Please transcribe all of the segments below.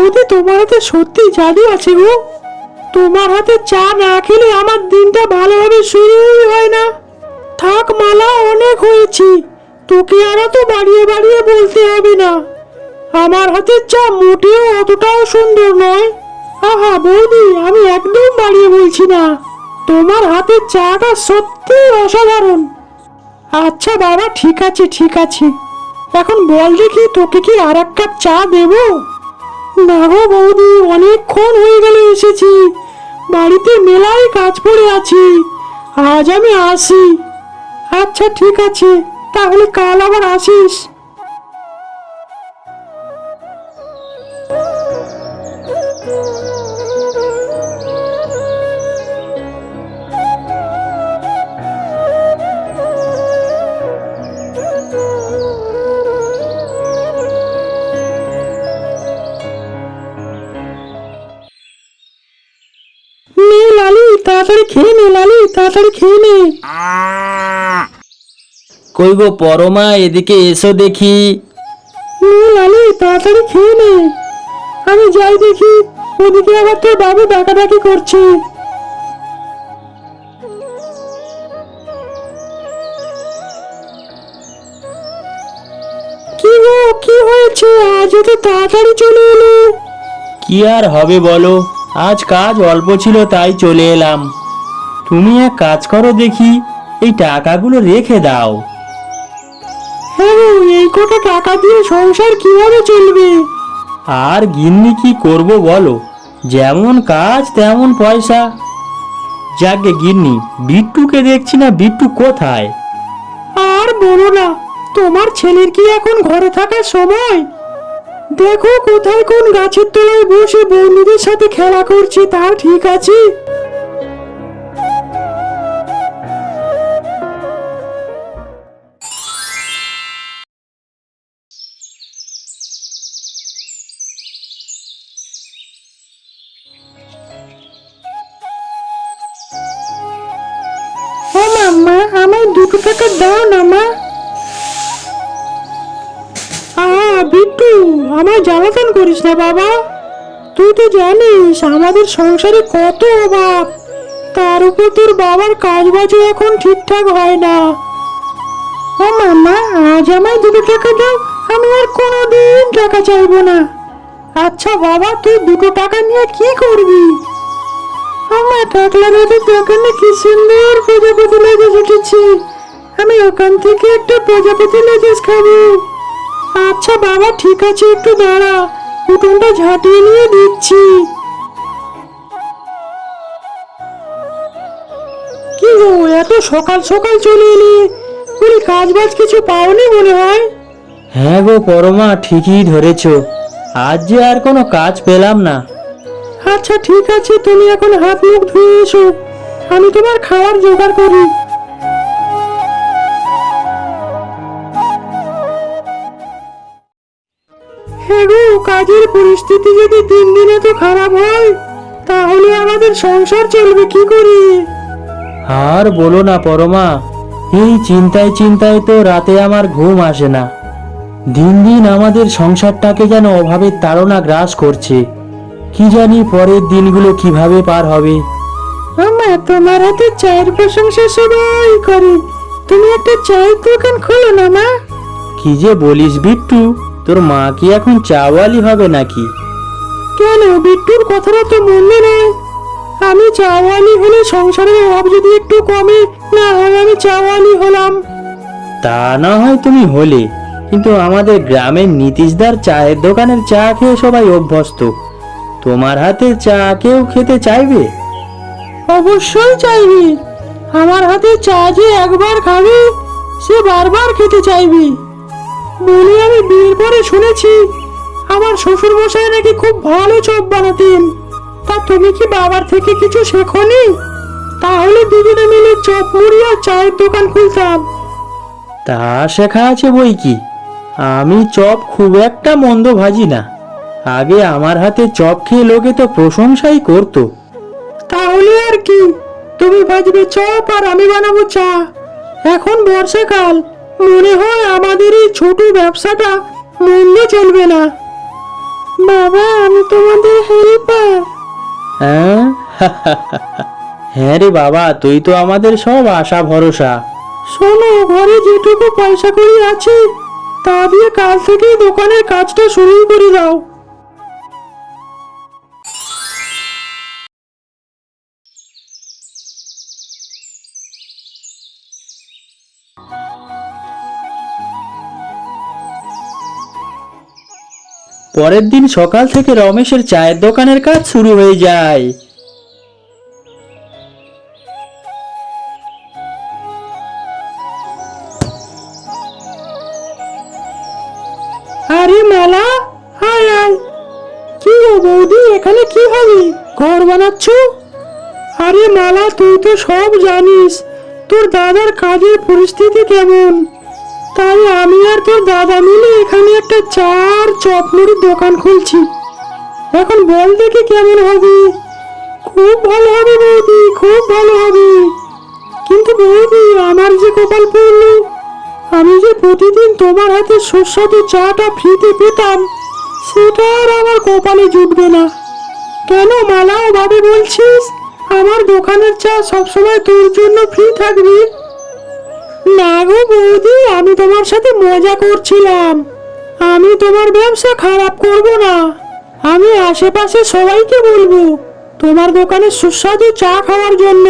বৌদি, তোমার হাতে সত্যি জাদু আছে গো। তোমার হাতে চা না খেলে আমার দিনটা ভালোভাবে শুরুই হয় না। থাক মালা, অনেক হয়েছে। তোকে আর তো বাড়িয়ে বাড়িয়ে বলতে হবে না। আমার হাতের চা মোটেও অতটাও সুন্দর নয়। আহা বৌদি, আমি একদম বাড়িয়ে বলছি না। তোমার হাতের চাটা সত্যি অসাধারণ। আচ্ছা বাবা, ঠিক আছে ঠিক আছে। এখন বল দেখি, তোকে কি আর এক কাপ চা দেবো? না গো বৌদি, অনেকক্ষণ হয়ে গেল এসেছি। বাড়িতে মেলায় কাজ পড়ে আছি। আজ আমি আসি। আচ্ছা ঠিক আছে, তাহলে কাল আবার আসিস। নে লালি, তাড়াতাড়ি খেয়ে নে। লালি, তাড়াতাড়ি খেয়ে নে। কই গো পরমা, এদিকে এসো দেখি। নে লালি, তাড়াতাড়ি খেয়ে নে। আমি যাই দেখি, ওদিকে আবার তোর বাবু ডাকাডাকি করছে। কি গো, কি হয়েছে? আজ এত তাড়াতাড়ি চলে এলে? কি আর হবে বলো, আজ কাজ অল্প ছিল তাই চলে এলাম। তুমি এক কাজ করো দেখি, এই টাকাগুলো রেখে দাও। হ্যাঁ গো, এই কটা টাকা দিয়ে সংসার কিভাবে চলবে? আর গিন্নি কি করব বলো, যেমন কাজ তেমন পয়সা। যাকে গিন্নি, বিট্টুকে দেখছি না, বিট্টু কোথায়? আর বলো না, তোমার ছেলের কি এখন ঘরে থাকার সময়? দেখো কোথায় কোন গাছের তলায় বসে বন্ধুদের সাথে খেলা করছে, তার ঠিক আছে? ও মাম্মা, আমায় 2 টাকা দাও না মা। বিট্টু, আমায় জ্বালাতন করিস না বাবা। তুই তো জানিস আমাদের সংসারে কত অভাব। তার উপর তোর বাবার কাজ বাজও এখন ঠিকঠাক হয় না। ও মাম্মা, আজ আমায় 2 টাকা দাও। আমি আর কোনোদিন টাকা চাইবো না। আচ্ছা বাবা, তুই 2 টাকা নিয়ে কি করবি? আমার টাকলা নদীর দোকানে কি সুন্দর প্রজাপতি লেজেস উঠেছে। আমি ওখান থেকে একটা প্রজাপতি লেজেস খাবো। আচ্ছা বাবা, ঠিক আছে, একটু দাঁড়া, উঠোনটা ঝাঁটিয়ে নিয়ে দিচ্ছি। কি গো, এত সকাল সকাল চলে এলি? বলি, কাজ বাজ কিছু পাওনি মনে হয়। হ্যাঁ গো পরমা, ঠিকই ধরেছো, আজ যে আর কোনো কাজ পেলাম না। আচ্ছা ঠিক আছে, তুমি এখন হাত মুখ ধুয়ে এসো, আমি তোমার খাবার জোগাড় করি। হ্যাঁ গো, কাজের পরিস্থিতি যদি দিন দিন এত খারাপ হয়, তাহলে আমাদের সংসার চলবে কি করে? আর বলো না পরমা, এই চিন্তায় চিন্তায় তো রাতে আমার ঘুম আসে না। দিন দিন আমাদের সংসারটাকে যেন অভাবের তাড়না গ্রাস করছে। কি জানি পরের দিনগুলো কিভাবে পার হবে। আমা, তোমার হাতে চায়ের প্রশংসা সবাই করে। তুমি একটা চায়ের দোকান খোলো না মা। কি যে বলিস বিট্টু, তোর মা কি এখন চাওয়ালি হবে নাকি? কেন, বিট্টুর কথাটা তো মনে নয়। আমি চাওয়ালি হলে সংসারের অভাব যদি একটু কমে, না হয় আমি চাওয়ালি হলাম। তা না হয় তুমি হলে, কিন্তু আমাদের গ্রামের নীতিশদার চায়ের দোকানের চা খেয়ে সবাই অভ্যস্ত। তোমার হাতে চা কেউ খেতে চাইবে? অবশ্যই চাইবে। আমার হাতে চা যে একবার খাবে, সে বারবার খেতে চাইবে। বলি, আমি বিয়ের পরে শুনেছি আমার শ্বশুর মশাই নাকি খুব ভালো চপ বানাতেন। তা তুমি কি বাবার থেকে কিছু শেখনি? তাহলে দুজনে মিলে চপ মুড়ি আর চায়ের দোকান খুলতাম। তা শেখা আছে বই কি, আমি চপ খুব একটা মন্দ ভাজি না। আগে আমার হাতে চপ খেয়ে লোকে তো প্রশংসাই করতো। তাহলে আর কি, তুমি ভাজবে চপ আর আমি বানাবো চা। এখন বর্ষাকাল, মনে হয় আমাদের এই ছোট ব্যবসাটা মন্দ চলবে না। বাবা আমি তোমাদের হেল্পার। হ্যাঁ হ্যাঁ রে বাবা, তুই তো আমাদের সব আশা ভরসা। শোনো, ঘরে যেটুকু পয়সা কড়ি আছে তা দিয়ে কাল থেকেই দোকানের কাজটা শুরু করে দাও। পরের দিন সকাল থেকে রমেশের চায়ের দোকানের কাজ শুরু হয়ে যায়। আরে মালা, আয় আয়। কি গো বৌদি, এখানে কি হবে? ঘর বানাচ্ছ? আরে মালা, তুই তো সব জানিস তোর দাদার কাজের পরিস্থিতি কেমন। তাই আমি আর তোর দাদা মিলে এখানে একটা চা আর চপ মুড়ির দোকান খুলছি। এখন বল দেখি কেমন হবে। খুব ভালো হবে বৌদি, খুব ভালো হবে। কিন্তু বৌদি, আমার যে কপাল পড়লো, আমি যে প্রতিদিন তোমার হাতে সুস্বাদু চাটা ফ্রিতে পেতাম, সেটা আর আমার কপালে জুটবে না। কেন মালা ওভাবে বলছিস? আমার দোকানের চা সবসময় তোর জন্য ফ্রি থাকবে। না গো বৌদি, আমি তোমার সাথে মজা করছিলাম। আমি তোমার ব্যবসা খারাপ করব না। আমি আশেপাশে সবাইকে বলবো তোমার দোকানে সুস্বাদু চা খাওয়ার জন্য।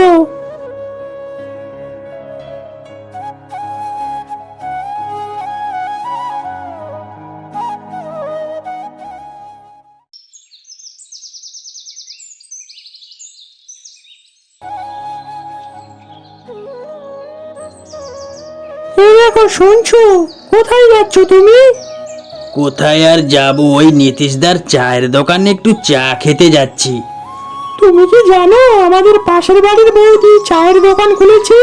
এই দেখো, শুনছো? কোথায় যাচ্ছ তুমি? কোথায় আর যাব, ওই নীতিশদার চায়ের দোকানে একটু চা খেতে যাচ্ছি। তুমি কি জানো আমাদের পাশের বাড়ির বৌদি চায়ের দোকান খুলেছে?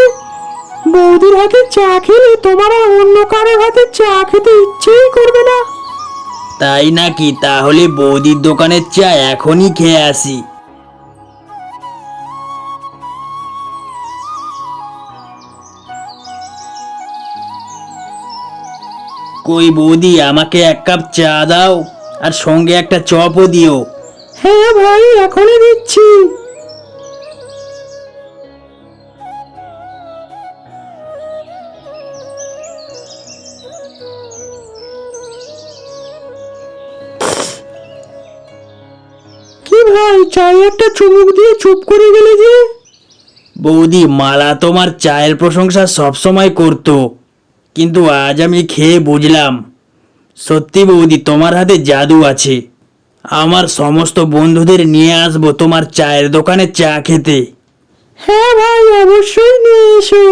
বৌদির হাতে চা খেলে তোমার আর অন্য কারোর হাতে চা খেতে ইচ্ছেই করবে না। তাই নাকি? তাহলে বৌদির দোকানের চা এখনই খেয়ে আসি। কই বৌদি, আমাকে এক কাপ চা দাও আর সঙ্গে একটা চপও দিও। হ্যাঁ ভাই, এখনই দিচ্ছি। কি ভাই, চায়ে একটা চুমুক দিয়ে চুপ করে গেলে যে? বৌদি, মালা তোমার চায়ের প্রশংসা সবসময় করতো, কিন্তু আজ আমি খেয়ে বুঝলাম সত্যি বৌদি তোমার হাতে জাদু আছে। আমার সমস্ত বন্ধুদের নিয়ে আসবো তোমার চায়ের দোকানে চা খেতে। হ্যাঁ ভাই, অবশ্যই নিয়ে এসো।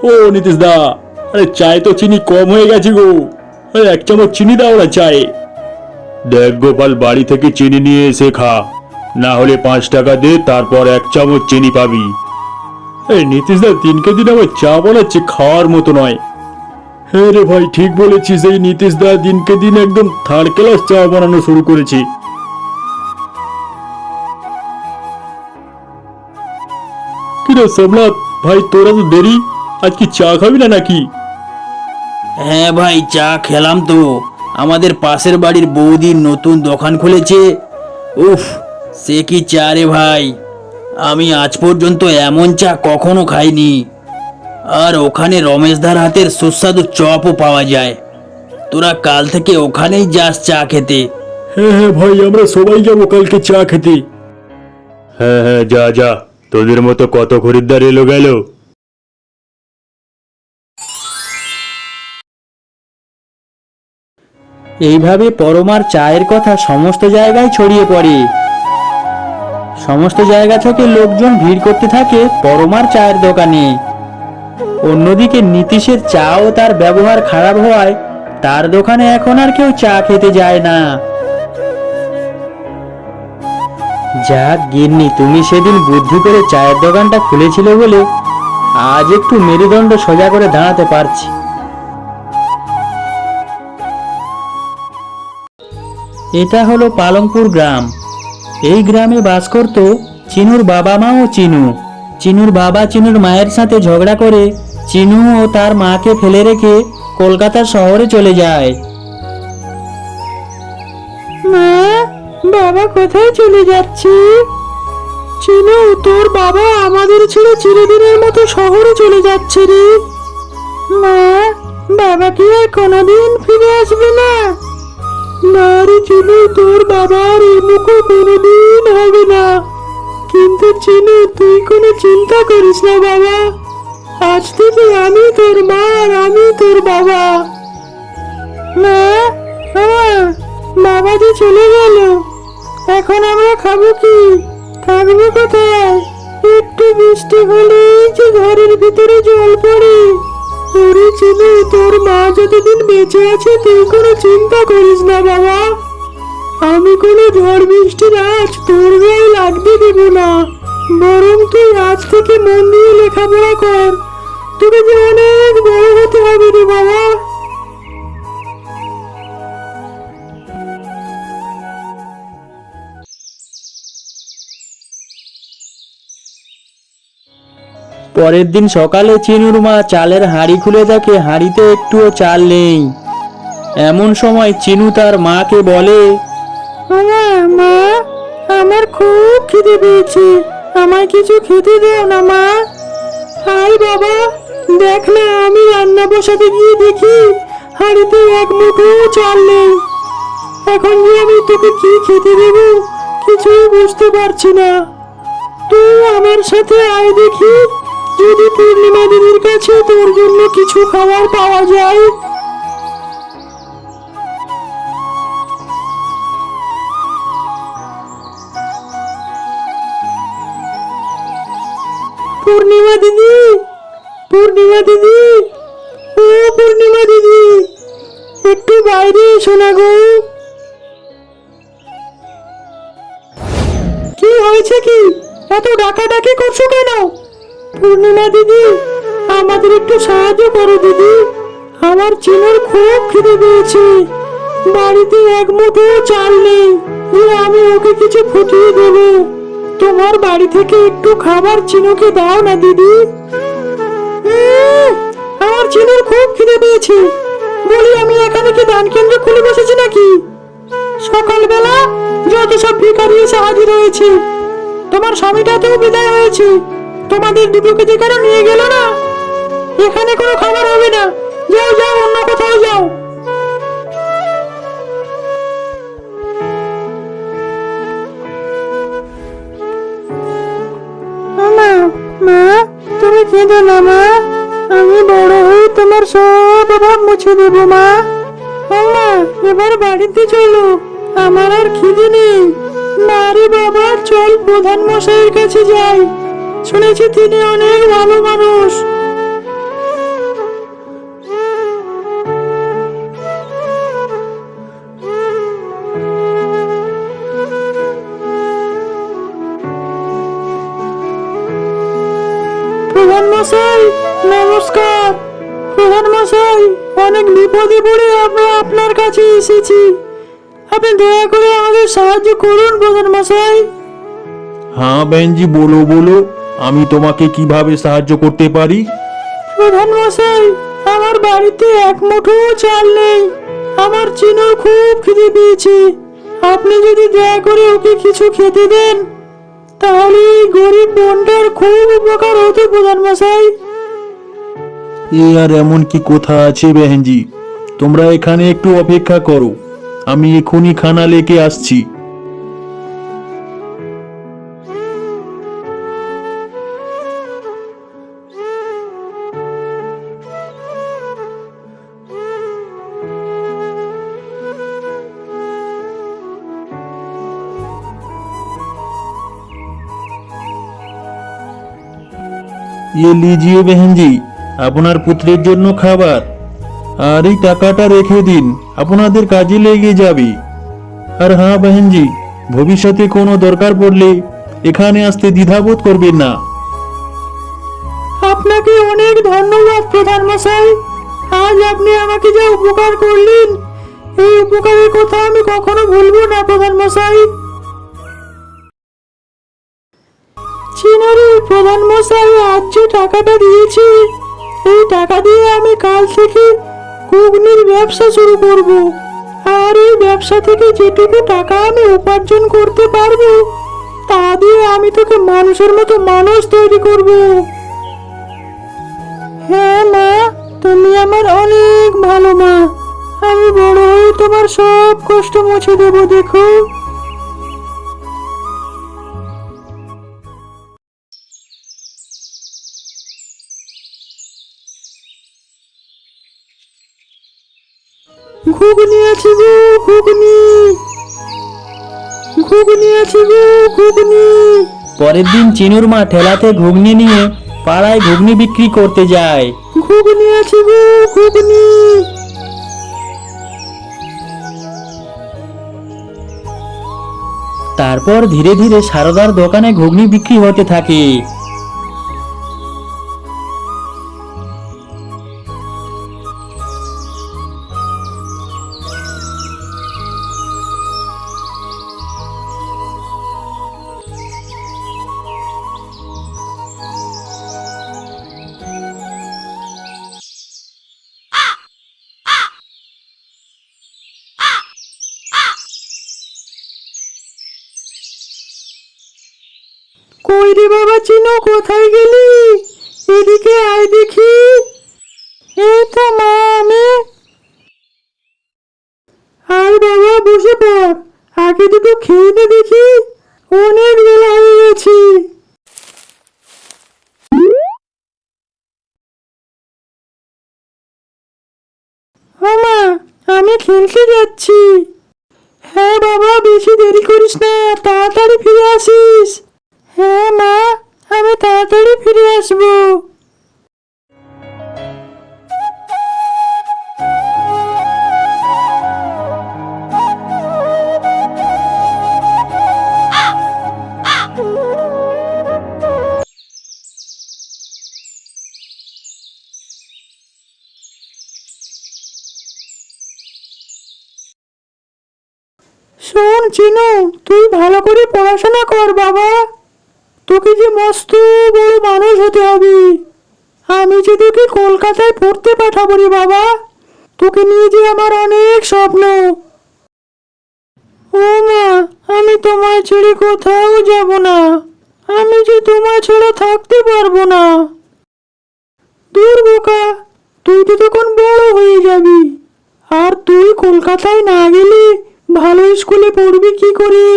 ও নীতিশ দা, আরে চায়ে তো চিনি কম হয়ে গেছে গো। আরে এক চামচ চিনি দাও না চায়ে। দেখ গোপাল, বাড়ি থেকে চিনি নিয়ে এসে খা, না হলে 5 টাকা দে, তারপর 1 চামচ চিনি পাবি। এই নীতিশ দা দিনকে দিন আমার চা বানাচ্ছে, খাওয়ার মতো নয়। হ্যাঁ রে ভাই, ঠিক বলেছিস। এই নীতিশ দা দিনকে দিন একদম 3rd ক্লাস চা বানানো শুরু করেছে। কিরে সোমনাথ ভাই, তোরা তো দেরি, আজ কি চা খাবি না নাকি? হ্যাঁ ভাই, চা খেলাম তো। আমাদের পাশের বাড়ির বৌদির নতুন দোকান খুলেছে। উফ, সে কি চা রে ভাই! আমি আজ পর্যন্ত এমন চা কখনো খাইনি। আর ওখানে রমেশদার হাতের সুস্বাদু চপও পাওয়া যায়। তোরা কাল থেকে ওখানেই যাস চা খেতে। হ্যাঁ হ্যাঁ ভাই, আমরা সবাই যাবো কালকে চা খেতে। হ্যাঁ হ্যাঁ, যা যা, তোদের মতো কত খরিদ্দার এলো গেল। এইভাবে পরমার চায়ের কথা সমস্ত জায়গায় ছড়িয়ে পড়ে। সমস্ত জায়গা থেকে লোকজন ভিড় করতে থাকে পরমার চায়ের দোকানে। অন্যদিকে নীতিশের চা ও তার ব্যবহার খারাপ হওয়ায় তার দোকানে এখন আর কেউ চা খেতে যায় না। যাক গিন্নি, তুমি সেদিন বুদ্ধি করে চায়ের দোকানটা খুলেছিল বলে আজ একটু মেরুদণ্ড সোজা করে দাঁড়াতে পারছি। এটা হলো পালংপুর গ্রাম। এই গ্রামে বাস করত চিনুর বাবা মাও চিনু। চিনুর বাবা চিনুর মায়ের সাথে ঝগড়া করে চিনু ও তার মাকে ফেলে রেখে কলকাতা শহরে চলে যায়। মা, বাবা কোথায় চলে যাচ্ছে? চিনু, তোর বাবা আমাদের ছেড়ে চিরদিনের মতো শহরে চলে যাচ্ছে রে। মা, বাবা কি আর কোনোদিন ফিরে আসবে না? না রে চিনু, তোর বাবার এই মুখো কোনোদিন হবে না। কিন্তু চিনু, তুই কোনো চিন্তা করিস না বাবা। আজ থেকে আমি তোর মা আর আমি তোর বাবা। মা, বাবা যে চলে গেল, এখন আমরা খাবো কি? থাকবো কোথায়? একটু বৃষ্টি হলেই যে ঘরের ভিতরে জল পড়ে। ওরে চিনু, তোর মা যতদিন বেঁচে আছে তুই কোনো চিন্তা করিস না বাবা। আমি কোনো ঝড় বৃষ্টির আজ তোর গায়ে লাগতে দেব না। বরং তুই আজ থেকে মন দিয়ে লেখাপড়া কর। তোকে যে অনেক বড় হতে হবে রে বাবা। পরের দিন সকালে চিনুর মা চালের হাঁড়ি খুলে দেখে হাঁড়িতে একটুও চাল নেই। এমন সময় চিনু তার মাকে বলে, মা, আমার খুব খিদে পেয়েছে, আমায় কিছু খেতে দাও না মা। হাই বাবা, দেখ না, আমি রান্না বসাতে গিয়ে দেখি হাঁড়িতে এক মুঠো চাল নেই। এখন যে আমি তোকে কি খেতে দেব কিছুই বুঝতে পারছি না। তুই আমার সাথে আয় দেখি, যদি পূর্ণিমা দিদির কাছে তোর জন্য কিছু খাবার পাওয়া যায়। পূর্ণিমা দিদি, পূর্ণিমা দিদি, ও পূর্ণিমা দিদি, একটু বাইরে এসো না গো। কি হয়েছে কি? এত ডাকাডাকি করছো কেন? পূর্ণিমা দিদি, আমাদের একটু সাহায্য করো দিদি। আমার চিনুর খুব খিদে পেয়েছে, বাড়িতে এক মুঠো চাল নেই যে আমি ওকে কিছু ফুটিয়ে দেব। তোমার বাড়ি থেকে একটু খাবার চিনুকে দাও না দিদি। আমার চিনুর খুব খিদে পেয়েছে। বলি, আমি এখানে কি দান কেন্দ্র খুলে বসেছি নাকি? সকালবেলা যত সব ভিখারি এসে হাজির হয়েছে, তোমার স্বামীটাতেও বিদায় হয়েছে, তোমাদের দুটোকে যেখানে নিয়ে গেল না, এখানে কোনো খাবার হবে না। যাও যাও, অন্য কোথাও যাও। মা, তুমি কেঁদো না মা, আমি বড় হয়ে তোমার সব অভাব মুছে দেব মা। মা, এবার বাড়িতে চলো, আমার আর খিদে নেই। না রে বাবা, চল প্রধান মশাইয়ের কাছে যাই, শুনেছি তিনি অনেক ভালো মানুষ। প্রধান মশাই নমস্কার। প্রধান মশাই, অনেক বিপদে পড়ে আমরা আপনার কাছে এসেছি, আপনি দয়া করে আমাদের সাহায্য করুন প্রধান মশাই। হ্যাঁ বেঞ্জি, বলো বলো, আমি তোমাকে কিভাবে সাহায্য করতে পারি? প্রধান মশাই, আমার বাড়িতে এক মুঠো চাল নেই, আমার চিনুর খুব খিদে পেয়েছে। আপনি যদি দয়া করে ওকে কিছু খেতে দেন, তাহলে এই গরিব বোনটার খুব উপকার হতো প্রধান মশাই। এ আর এমন কি কথা আছে বেহেনজি, তোমরা এখানে একটু অপেক্ষা করো, আমি এখনই খানা লেকে আসছি। ये लीजिए बहन जी, আপনার পুত্রের জন্য খাবার, আর এই টাকাটা রেখে দিন, আপনাদের কাজে লেগে যাবে। আর হ্যাঁ বহন জি, ভবিষ্যতে কোনো দরকার পড়লে এখানে আসতে দ্বিধাবোধ করবেন না। আপনাকে অনেক ধন্যবাদ প্রধান মশাই, আজ আপনি আমাকে যা উপকার করলেন, এই উপকারের কথা আমি কখনো ভুলবো না প্রধান মশাই। প্রধান মশাই আজ যে টাকাটা দিয়েছি, এই টাকা দিয়ে আমি কাল থেকে ঘুগনির ব্যবসা শুরু করব। আর এই ব্যবসা থেকে যেটুকু টাকা আমি উপার্জন করতে পারবো, তা দিয়ে আমি তোকে মানুষের মতো মানুষ তৈরি করব। হ্যাঁ মা, তুমি আমার অনেক ভালো মা। আমি বড় হয়ে তোমার সব কষ্ট মুছে দেবো, দেখো। ঘুগনি আছে গো, ঘুগনি। ঘুগনি আছে গো, ঘুগনি। পরের দিন চিনুর মা ঠেলাতে ঘুগনি নিয়ে পাড়ায় ঘুগনি বিক্রি করতে যায়। ঘুগনি আছে গো, ঘুগনি। তারপর ধীরে ধীরে সারদার দোকানে ঘুগনি বিক্রি হতে থাকে। কই রে বাবা চিনো, কোথায় গেলি? এদিকে আয় দেখি। এই তো মা, আমি। আয় বাবা, বসে পড়। আগে দুটো খেয়ে নে দেখি, অনেক বেলা হয়ে গেছে। ও মা, আমি খেলতে যাচ্ছি। হ্যাঁ বাবা, বেশি দেরি করিস না, তাড়াতাড়ি ফিরে আসিস। হ্যাঁ মা, আমি তাড়াতাড়ি ফিরে আসবো। শোন চিনু, তুই ভালো করে পড়াশোনা কর বাবা। তোকে যে মস্ত বড় মানুষ হতে হবে। আমি যে তোকে কলকাতায় পড়তে পাঠাবো রে বাবা। তোকে নিয়ে যে আমার অনেক স্বপ্ন। ও মা, আমি তোমায় ছেড়ে কোথাও যাব না। আমি যে তোমায় ছেড়ে থাকতে পারবো না। দূর বোকা, তুই তো তখন বড় হয়ে যাবি। আর তুই কলকাতায় না গেলে ভালো স্কুলে পড়বি কি করে?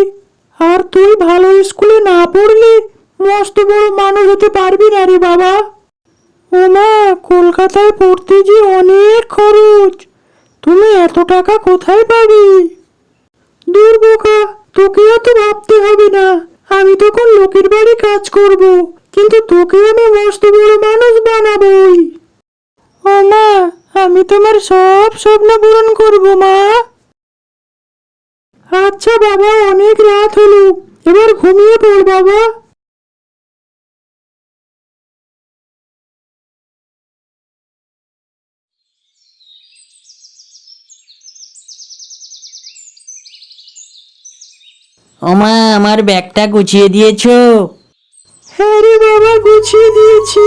আর তুই ভালো স্কুলে না পড়লে মস্ত বড় মানুষ হতে পারবি না রে বাবা। ও মা, কলকাতায় পড়তে যে অনেক খরচ। তুমি এত টাকা কোথায় পাবি? দূর বোকা, তোকেও তো ভাবতে হবে না। আমি তখন লোকের বাড়ি কাজ করব, কিন্তু তোকে আমি মস্ত বড় মানুষ বানাবোই। ও মা, আমি তোমার সব স্বপ্ন পূরণ করব মা। আচ্ছা বাবা, অনেক রাত হলো, এবার ঘুমিয়ে পড় বাবা। ওমা, আমার ব্যাগটা গুছিয়ে দিয়েছো? হ্যাঁ রে বাবা, গুছিয়ে দিয়েছি।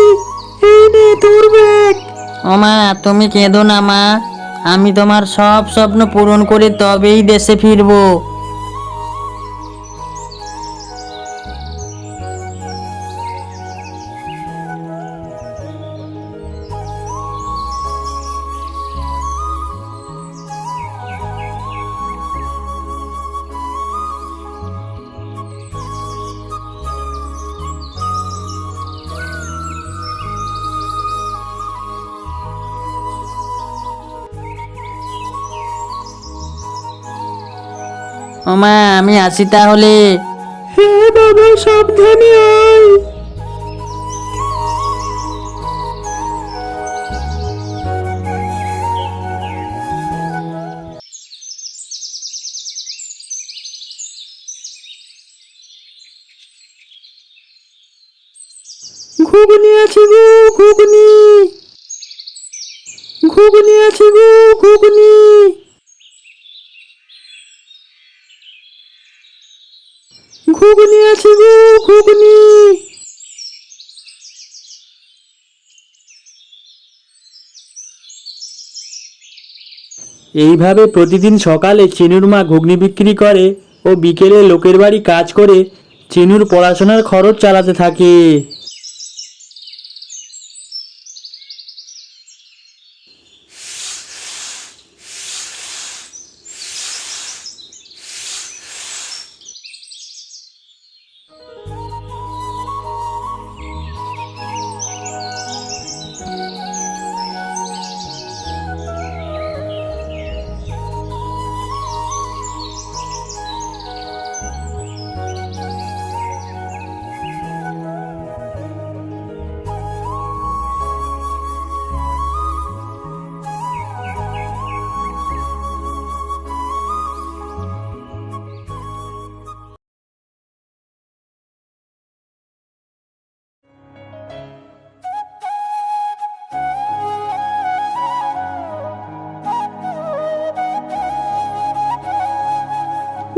এই নে তোর ব্যাগ। ওমা, তুমি কেঁদো না মা। আমি তোমার সব স্বপ্ন পূরণ করে তবেই দেশে ফিরবো। ওমা, আমি আসি তাহলে। হ্যাঁ বাবা, সাবধানে আয়। ঘুগনি আছে গো, ঘুগনি। ঘুগনি আছে গো, ঘুগনি। ঘুগনি আছে গো, ঘুগনি। এইভাবে প্রতিদিন সকালে চিনুর মা ঘুগনি বিক্রি করে ও বিকেলে লোকের বাড়ি কাজ করে চিনুর পড়াশোনার খরচ চালাতে থাকে।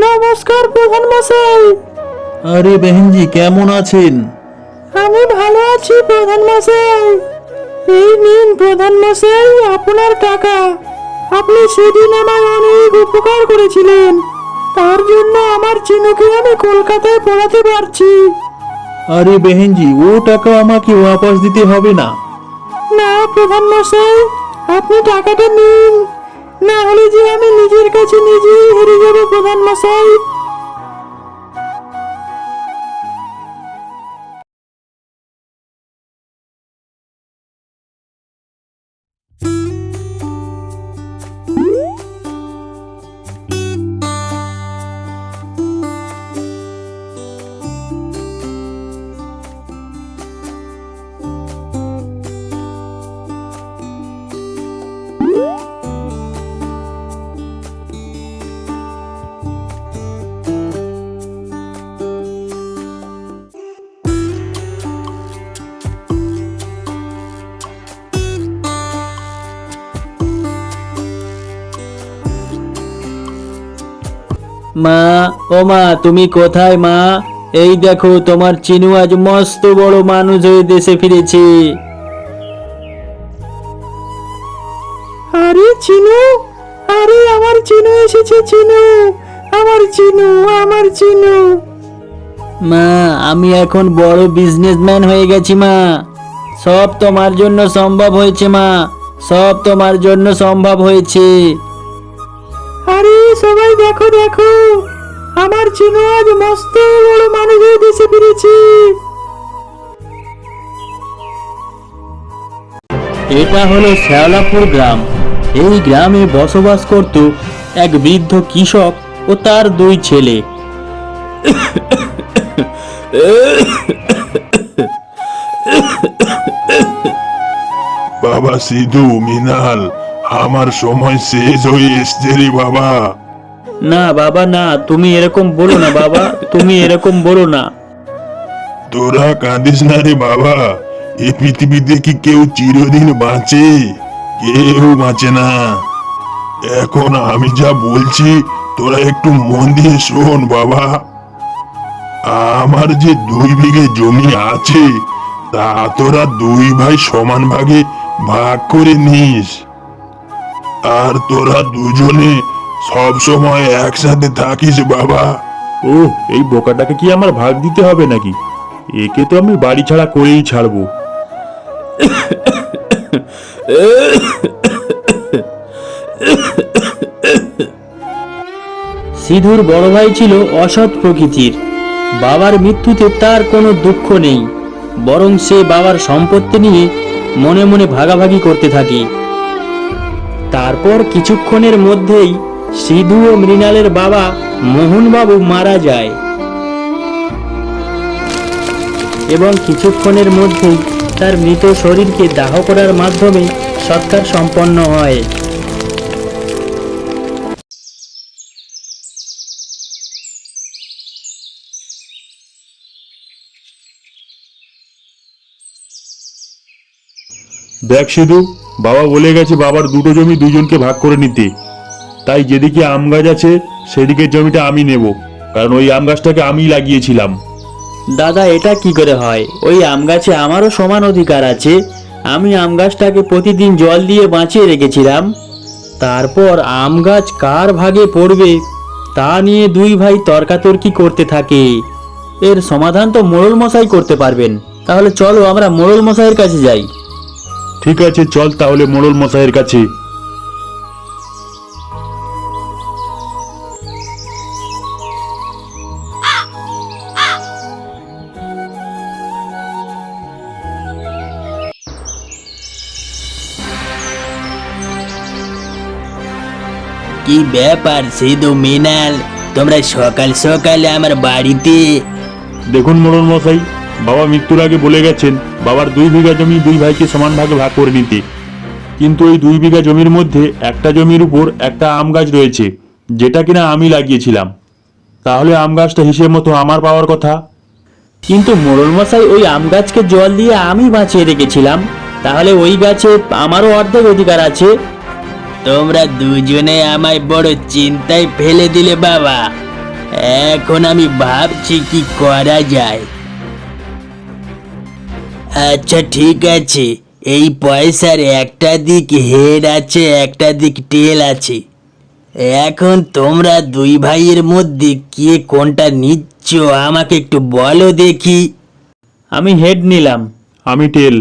নমস্কার প্রধান মশাই। আরে বেহেনজি, কেমন আছেন? আমি ভালো আছি প্রধান মশাই। এই নিন প্রধান মশাই আপনার টাকা। আপনি সেদিন আমায় অনেক উপকার করেছিলেন, তার জন্য আমার চিনুকে আমি কলকাতায় পড়াতে পারছি। আরে বেহেনজি, ও টাকা আমাকে ওয়াপাস দিতে হবে না। না প্রধান মশাই, আপনি টাকাটা নিন, না হলে যে আমি নিজের কাছে নিজেই হেরে যাব প্রধান মশাই। মা, ও মা, তুমি কোথায় মা? এই দেখো তোমার চিনু আজ মস্ত বড় মানুষ হয়ে দেশে ফিরেছে। আরে চিনু, আরে আমার চিনু এসেছে। চিনু, আমার চিনু, আমার চিনু। মা, আমি এখন বড় বিজনেসম্যান হয়ে গেছি মা। সব তোমার জন্য সম্ভব হয়েছে মা, সব তোমার জন্য সম্ভব হয়েছে। আরে সবাই দেখো দেখো, আমার চিনু আজ মস্ত বড় মানুষ হয়ে দেশে ফিরেছে। এটা হলো শ্যাওলাপুর গ্রাম। এই গ্রামে বসবাস করত এক বৃদ্ধ কৃষক ও তার দুই ছেলে। বাবা সিধু, মিনাল, আমার সময় শেষ হয়ে এসছে রে বাবা। না বাবা না, তুমি এরকম বলো না বাবা, তুমি এরকম বলো না। তোরা কাঁদিস না রে বাবা, এই পৃথিবীতে কি কেউ চিরদিন বাঁচে? কেউ বাঁচে না। এখন আমি যা বলছি তোরা একটু মন দিয়ে শোন বাবা। আমার যে 2 বিঘে জমি আছে তা তোরা 2 ভাই সমান ভাগে ভাগ করে নিস। আর তোরা দুজনে সব সময় একসাথে থাকিস বাবা। ও, এই বোকাটাকে কি আমার ভাগ দিতে হবে নাকি? একে তো আমি বাড়ি ছাড়া করেই ছাড়বো। সিধুর বড় ভাই ছিল অসৎ প্রকৃতির। বাবার মৃত্যুতে তার কোনো দুঃখ নেই, বরং সে বাবার সম্পত্তি নিয়ে মনে মনে ভাগাভাগি করতে থাকে। তারপর কিছুক্ষণের মধ্যেই সিধু ও মৃণালের বাবা মোহনবাবু মারা যায় এবং কিছুক্ষণের মধ্যেই তার মৃত শরীরকে দাহ করার মাধ্যমে সৎকার সম্পন্ন হয়। দেখ সিধু, বাবা বলে গেছে বাবার 2টো জমি 2জনকে ভাগ করে নিতে। তাই যেদিকে আম গাছ আছে সেদিকের জমিটা আমি নেব, কারণ ওই আম গাছটাকে আমি লাগিয়েছিলাম। দাদা, এটা কি করে হয়? ওই আম গাছে আমারও সমান অধিকার আছে। আমি আম গাছটাকে প্রতিদিন জল দিয়ে বাঁচিয়ে রেখেছিলাম। তারপর আম গাছ কার ভাগে পড়বে তা নিয়ে দুই ভাই তর্কাতর্কি করতে থাকে। এর সমাধান তো মোড়ল মশাই করতে পারবেন। তাহলে চলো আমরা মোড়ল মশাইয়ের কাছে যাই। ঠিক আছে, চল তাহলে মোড়ল মশাইয়ের কাছে। কি ব্যাপার সিধু, মৃণাল, তোমরা সকাল সকালে আমার বাড়িতে? দেখুন মোড়ল মশাই, বাবা মৃত্যুর আগে বলে গেছেন বাবার 2 বিঘা জমি দুই ভাইকে সমান ভাগে ভাগ করে নিতে। কিন্তু ওই 2 বিঘা জমির মধ্যে একটা জমির উপর একটা আম গাছ রয়েছে, যেটা কিনা আমি লাগিয়েছিলাম। তাহলে আম গাছটা হিসেব মতো আমার পাওয়ার কথা। কিন্তু মোড়ল মশাই, ওই আম গাছকে জল দিয়ে আমি বাঁচিয়ে রেখেছিলাম, তাহলে ওই গাছে আমারও অর্ধেক অধিকার আছে। তোমরা দুজনে আমায় বড় চিন্তায় ফেলে দিলে বাবা। এখন আমি ভাবছি কি করা যায়। আচ্ছা ঠিক আছে, এই পয়সার একটা দিক হেড আছে, একটা দিক টেল আছে। এখন তোমরা দুই ভাইয়ের মধ্যে কে কোনটা নিচ্ছ আমাকে একটু বলো দেখি। আমি হেড নিলাম। আমি টেল।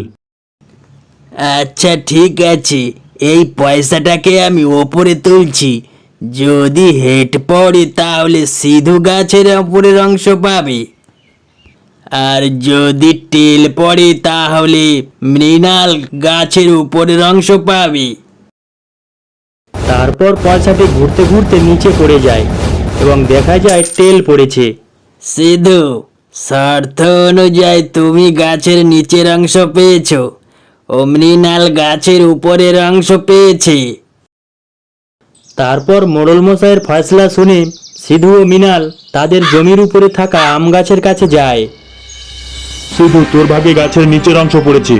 আচ্ছা ঠিক আছে, এই পয়সাটাকে আমি ওপরে তুলছি। যদি হেড পড়ে তাহলে সিধু গাছের ওপরের অংশ পাবে, আর যদি টেল পড়ে তাহলে মৃণাল গাছের উপরের অংশ পাবে। তারপর পয়সাটি ঘুরতে ঘুরতে নিচে পড়ে যায় এবং দেখা যায় টেল পড়েছে। সিধু, শর্ত অনুযায়ী তুমি গাছের নিচের অংশ পেয়েছো ও মৃণাল গাছের উপরের অংশ পেয়েছে। তারপর মোড়ল মশাইয়ের ফয়সলা শুনে সিধু ও মিনাল তাদের জমির উপরে থাকা আম গাছের কাছে যায়। শুধু তোর ভাগে গাছের নিচের অংশ পড়েছে,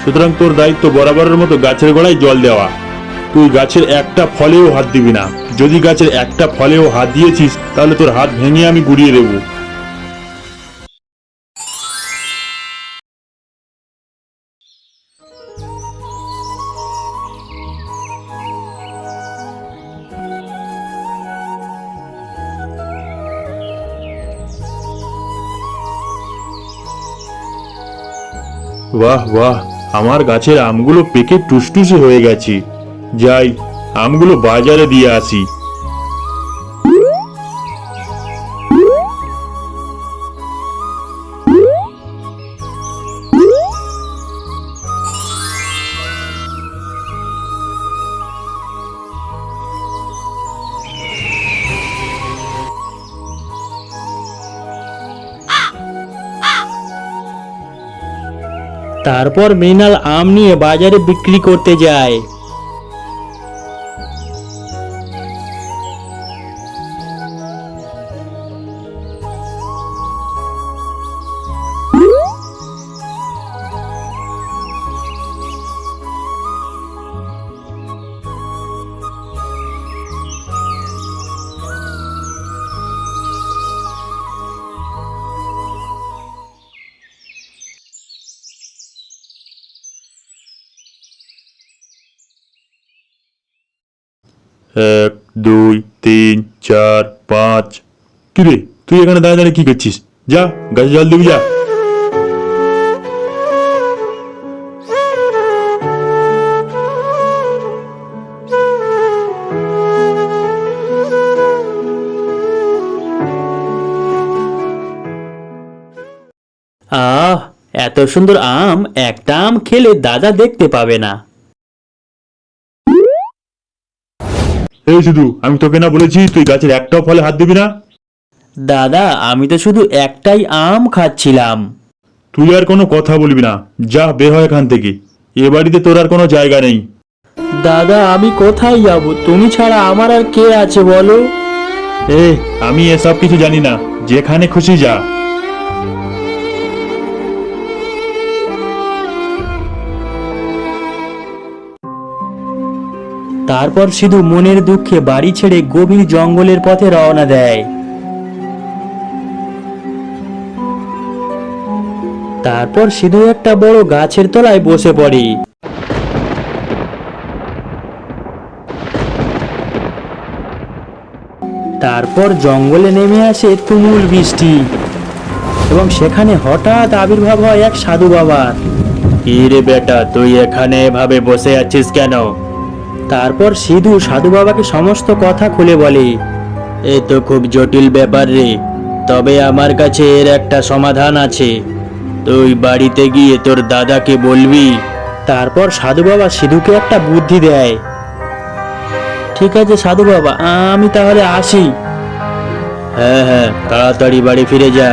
সুতরাং তোর দায়িত্ব বরাবরের মতো গাছের গোড়ায় জল দেওয়া। তুই গাছের একটা ফলেও হাত দিবি না। যদি গাছের একটা ফলেও হাত দিয়েছিস তাহলে তোর হাত ভেঙে আমি গুড়িয়ে দেবো। বাহ বাহ, আমার গাছের আমগুলো পেকে টুসটুসে হয়ে গেছে। যাই, আমগুলো বাজারে দিয়ে আসি। তারপর মৃণাল আম নিয়ে বাজারে বিক্রি করতে যায়। এক, দুই, তিন, চার, পাঁচ। কিরে, তুই এখানে দাঁড়িয়ে দাঁড়িয়ে কি করছিস? যা, গাছে জল দিবি, যা। আহ, এত সুন্দর আম একটা আম খেলে দাদা দেখতে পাবে না। এই শুধু, আমি তোকে না বলেছি তুই গাছের একটাও ফলে হাত দিবি না? দাদা, আমি তো শুধু একটাই আম খাচ্ছিলাম। তুই আর কোনো কথা বলবি না। যা, বের হয় এখান থেকে। এ বাড়িতে তোর আর কোনো জায়গা নেই। দাদা, আমি কোথায় যাব? তুমি ছাড়া আমার আর কে আছে বলো? আমি এসব কিছু জানি না। যেখানে খুশি যা। তারপর শুধু মনের দুঃখে বাড়ি ছেড়ে গভীর জঙ্গলের পথে রওনা দেয়। তারপর শুধু একটা বড় গাছের তলায় বসে পড়ে। তারপর জঙ্গলে নেমে আসে তুমুল বৃষ্টি এবং সেখানে হঠাৎ আবির্ভাব হয় এক সাধু বাবার। কি রে বেটা, তুই এখানে এভাবে বসে আছিস কেন? তারপর সিধু সাধু বাবাকে সমস্ত কথা খুলে বলে। এ তো খুব জটিল ব্যাপার রে, তবে আমার কাছে এর একটা সমাধান আছে। তুই বাড়িতে গিয়ে তোর দাদাকে বলবি। তারপর সাধু বাবা সিধুকে একটা বুদ্ধি দেয়। ঠিক আছে সাধু বাবা, আমি তাহলে আসি। হ্যাঁ হ্যাঁ, তাড়াতাড়ি বাড়ি ফিরে যা।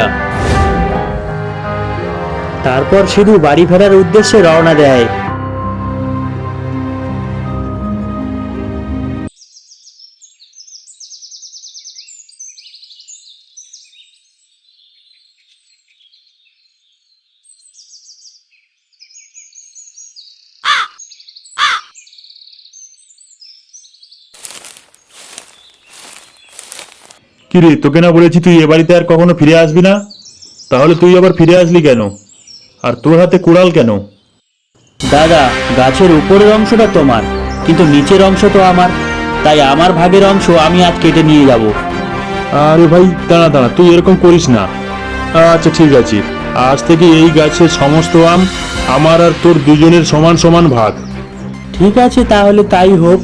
তারপর সিধু বাড়ি ফেরার উদ্দেশ্যে রওনা দেয়। কিরে, তোকে না বলেছি তুই এ বাড়িতে আর কখনো ফিরে আসবি না? তাহলে তুই আবার ফিরে আসলি কেন? আর তোর হাতে কুড়াল কেন? দাদা, গাছের উপরের অংশটা তোমার, কিন্তু নিচের অংশ তো আমার, তাই আমার ভাগের অংশ আমি আজ কেটে নিয়ে যাব। আরে ভাই, দাঁড়া দাঁড়া, তুই এরকম করিস না। আচ্ছা ঠিক আছে, আজ থেকে এই গাছের সমস্ত আম আমার আর তোর দুজনের সমান সমান ভাগ। ঠিক আছে, তাহলে তাই হোক।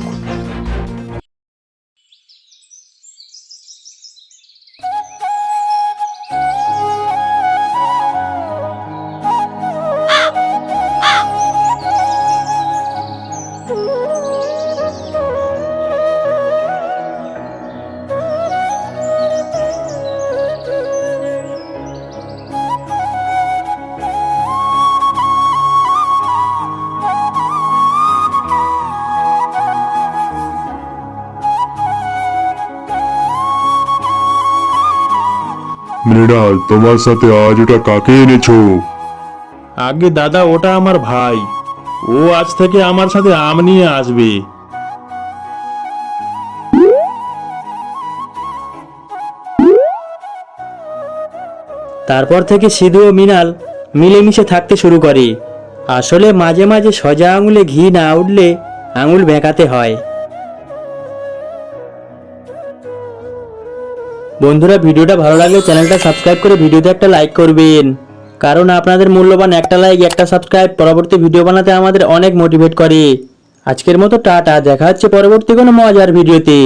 মৃণাল, তোমার সাথে আজ ওটা কাকে এনেছো? আগে দাদা, ওটা আমার ভাই। ও আজ থেকে আমার সাথে আম নিয়ে আসবে। তারপর থেকে সিধু ও মৃণাল মিলেমিশে থাকতে শুরু করে। আসলে মাঝে মাঝে সোজা আঙুলে ঘি না উঠলে আঙুল ভেঁকাতে হয়। বন্ধুরা, ভিডিওটা ভালো লাগলে চ্যানেলটা সাবস্ক্রাইব করে ভিডিওতে একটা লাইক করবেন, কারণ আপনাদের মূল্যবান একটা লাইক, একটা সাবস্ক্রাইব পরবর্তী ভিডিও বানাতে আমাদের অনেক মোটিভেট করে। আজকের মতো টাটা, দেখা হচ্ছে পরবর্তী কোনো মজার ভিডিওতে।